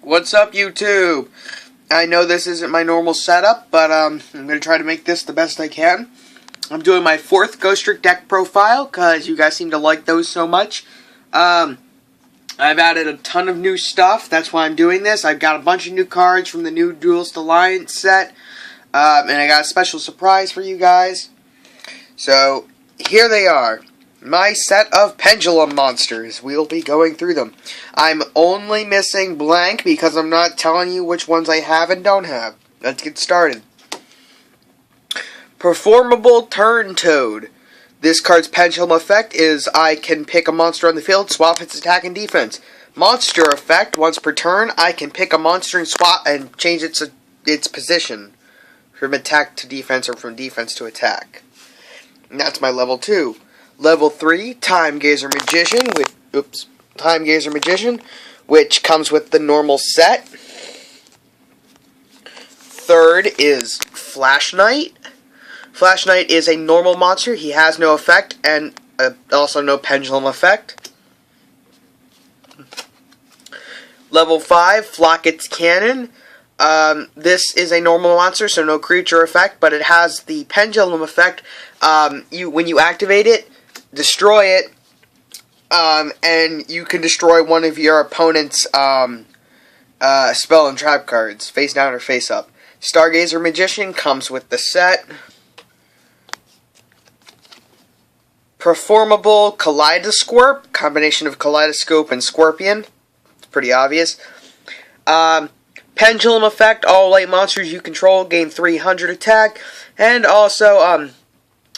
What's up, YouTube? I know this isn't my normal setup, but I'm going to try to make this the best I can. I'm doing my 4th Ghostrick deck profile, because you guys seem to like those so much. I've added a ton of new stuff, that's why I'm doing this. I've got a bunch of new cards from the new Duelist Alliance set, and I got a special surprise for you guys. So, here they are. My set of pendulum monsters. We'll be going through them. I'm only missing blank because I'm not telling you which ones I have and don't have. Let's get started. Performable Turn Toad. This card's pendulum effect is I can pick a monster on the field, swap its attack and defense. Monster effect, once per turn, I can pick a monster and swap and change its position from attack to defense or from defense to attack. And that's my level 2. Level 3, Time Gazer Magician, which comes with the normal set. 3rd is Flash Knight. Flash Knight is a normal monster. He has no effect and also no pendulum effect. Level 5, Flockett's Cannon. This is a normal monster, so no creature effect, but it has the pendulum effect. When you activate it, destroy it, and you can destroy one of your opponent's spell and trap cards, face down or face up. Stargazer Magician comes with the set. Performable Kaleidoscorp, combination of Kaleidoscope and Scorpion. It's pretty obvious. Pendulum effect, all light monsters you control gain 300 attack, and also,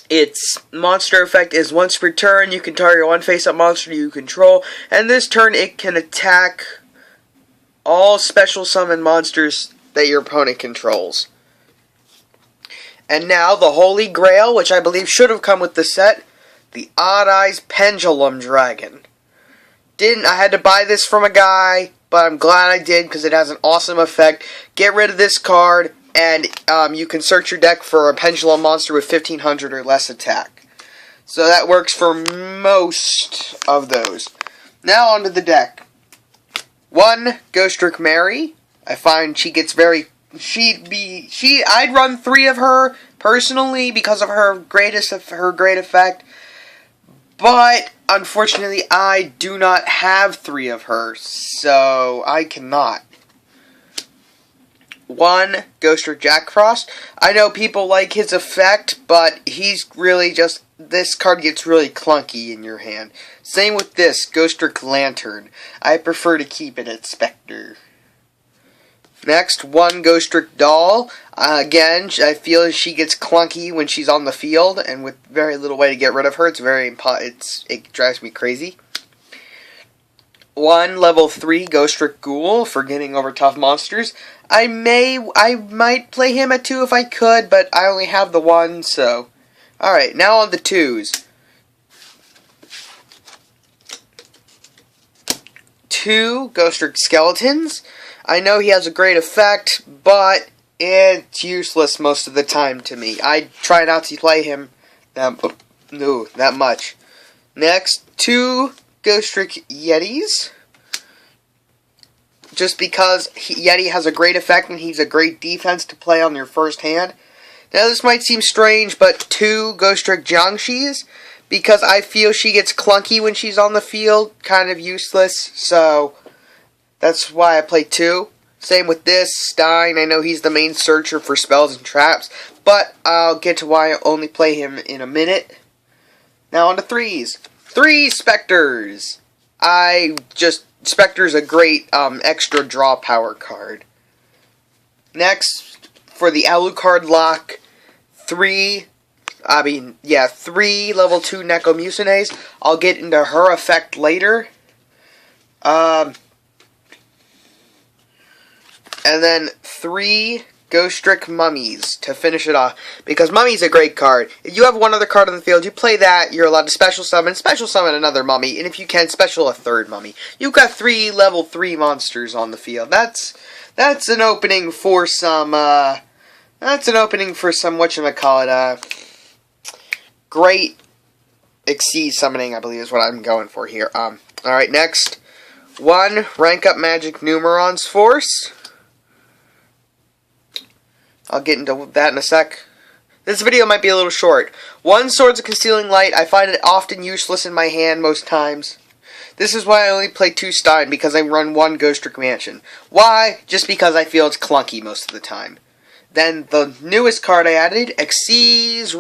its monster effect is once per turn, you can target one face-up monster you control, and this turn it can attack all special summon monsters that your opponent controls. And now, the Holy Grail, which I believe should have come with the set, the Odd Eyes Pendulum Dragon. I had to buy this from a guy, but I'm glad I did, because it has an awesome effect. Get rid of this card, and you can search your deck for a pendulum monster with 1500 or less attack. So that works for most of those. Now onto the deck. 1, Ghostrick Mary. I find she gets very... I'd run 3 of her, personally, because of her great effect. But, unfortunately, I do not have 3 of her, so I cannot. 1, Ghostrick Jack Frost. I know people like his effect, but he's really just... This card gets really clunky in your hand. Same with this, Ghostrick Lantern. I prefer to keep it at Spectre. Next, 1, Ghostrick Doll. Again, I feel she gets clunky when she's on the field, and with very little way to get rid of her, it drives me crazy. 1, level 3, Ghostrick Ghoul for getting over tough monsters. I might play him at 2 if I could, but I only have the 1, so... Alright, now on the 2s. 2, Ghostrick Skeletons. I know he has a great effect, but it's useless most of the time to me. I try not to play him that much. Next, 2, Ghostrick Yetis. Just because Yeti has a great effect and he's a great defense to play on your first hand. Now this might seem strange, but 2, Ghostrick Jiangxis, because I feel she gets clunky when she's on the field, kind of useless, so that's why I play 2. Same with this, Stein. I know he's the main searcher for spells and traps, but I'll get to why I only play him in a minute. Now on to 3s. 3 Spectres. Spectre's a great extra draw power card. Next, for the Alucard lock, 3 level 2 Nekomucines. I'll get into her effect later. And then 3 Ghostrick Mummies to finish it off. Because Mummy's a great card. If you have one other card on the field, you play that, you're allowed to special summon another Mummy, and if you can, special a 3rd Mummy. You've got 3 level 3 monsters on the field. That's an opening for some, whatchamacallit, great Exceed summoning, I believe is what I'm going for here. Alright, next, 1 Rank Up Magic Numerons Force. I'll get into that in a sec. This video might be a little short. 1 Swords of Concealing Light. I find it often useless in my hand most times. This is why I only play 2 Stein, because I run 1 Ghostrick Mansion. Why? Just because I feel it's clunky most of the time. Then the newest card I added, Xyz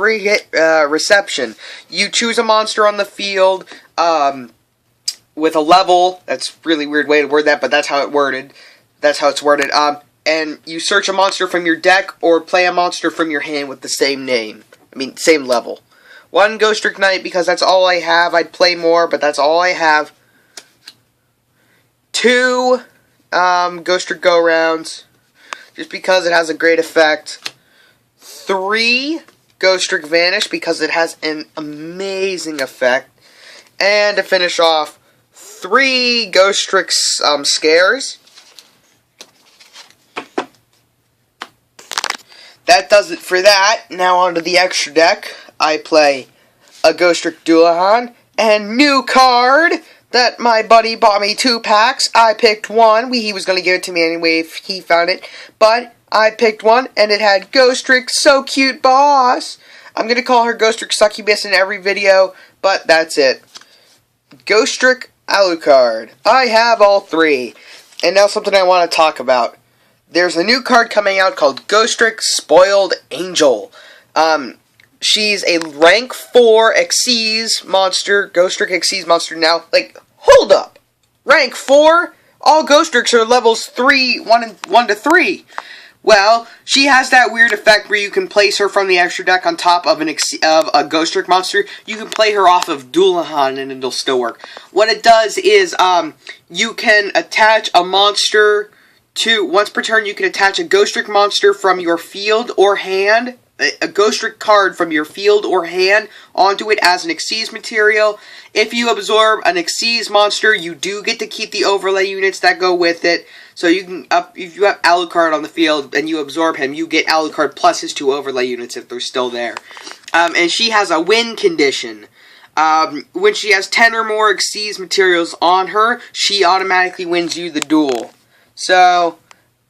Reception. You choose a monster on the field with a level. That's a really weird way to word that, but that's how it's worded. And you search a monster from your deck or play a monster from your hand with the same name. Same level. 1 Ghostrick Knight, because that's all I have. I'd play more, but that's all I have. 2 Ghostrick Go-Rounds, just because it has a great effect. 3 Ghostrick Vanish, because it has an amazing effect. And to finish off, 3 Ghostrick Scares. That does it for that. Now onto the extra deck. I play a Ghostrick Dualahan, and new card that my buddy bought me 2 packs. I picked 1. He was going to give it to me anyway if he found it. But I picked 1, and it had Ghostrick So Cute Boss. I'm going to call her Ghostrick Succubus in every video, but that's it. Ghostrick Alucard. I have all 3. And now something I want to talk about. There's a new card coming out called Ghostrick Spoiled Angel. She's a rank 4 Xyz monster, Ghostrick Xyz monster. Now, hold up. Rank 4? All Ghostricks are levels 1 to 3. Well, she has that weird effect where you can place her from the extra deck on top of a Ghostrick monster. You can play her off of Dualahan and it'll still work. What it does is, you can attach a monster to, once per turn, you can attach a Ghostrick monster from your field or hand, a Ghostrick card from your field or hand onto it as an Xyz material. If you absorb an Xyz monster, you do get to keep the overlay units that go with it. So you can, if you have Alucard on the field and you absorb him, you get Alucard plus his 2 overlay units if they're still there. And she has a win condition. When she has 10 or more Xyz materials on her, she automatically wins you the duel. So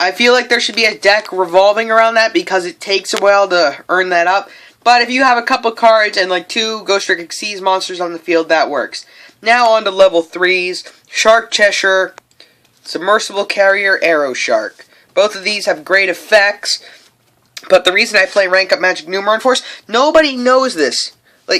I feel like there should be a deck revolving around that because it takes a while to earn that up. But if you have a couple cards and 2 Ghostrick Xyz monsters on the field, that works. Now on to level 3s. Shark Cheshire, Submersible Carrier, Arrow Shark. Both of these have great effects. But the reason I play Rank Up Magic Numeron Force, nobody knows this.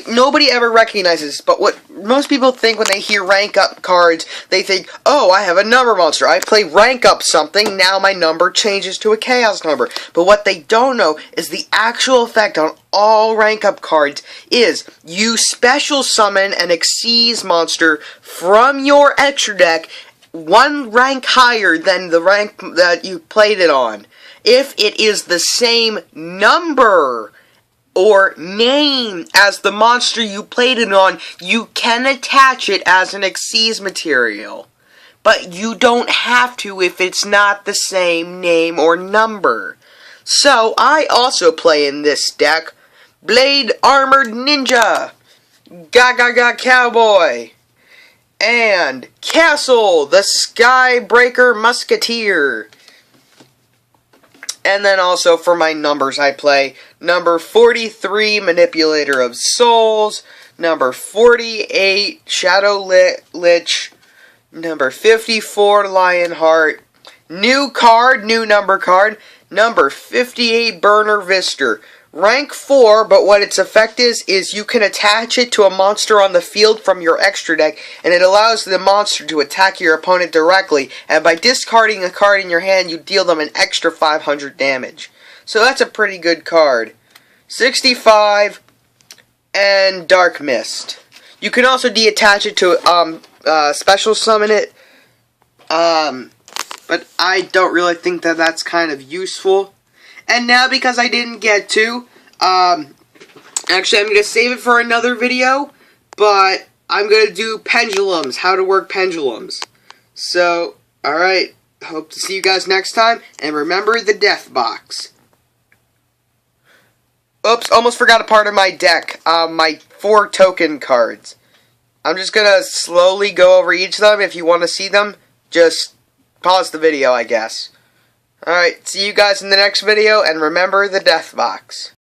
Nobody ever recognizes, but what most people think when they hear rank up cards, they think, oh, I have a number monster. I play rank up something, now my number changes to a chaos number. But what they don't know is the actual effect on all rank up cards is you special summon an Xyz monster from your extra deck 1 rank higher than the rank that you played it on. If it is the same number or name as the monster you played it on, you can attach it as an Xyz material. But you don't have to if it's not the same name or number. So, I also play in this deck Blade Armored Ninja, Gaga Cowboy, and Castle, the Skybreaker Musketeer. And then also for my numbers, I play number 43, Manipulator of Souls, number 48, Shadow Lich, number 54, Lionheart, new card, new number card, number 58, Burner Vister. Rank 4, but what its effect is you can attach it to a monster on the field from your extra deck, and it allows the monster to attack your opponent directly, and by discarding a card in your hand, you deal them an extra 500 damage. So that's a pretty good card. 65, and Dark Mist. You can also deattach it to special summon it, but I don't really think that that's kind of useful. And now, because I didn't get to, actually I'm going to save it for another video, but I'm going to do pendulums, how to work pendulums. So, alright, hope to see you guys next time, and remember the death box. Oops, almost forgot a part of my deck, my 4 token cards. I'm just going to slowly go over each of them. If you want to see them, just pause the video, I guess. Alright, see you guys in the next video, and remember the death box.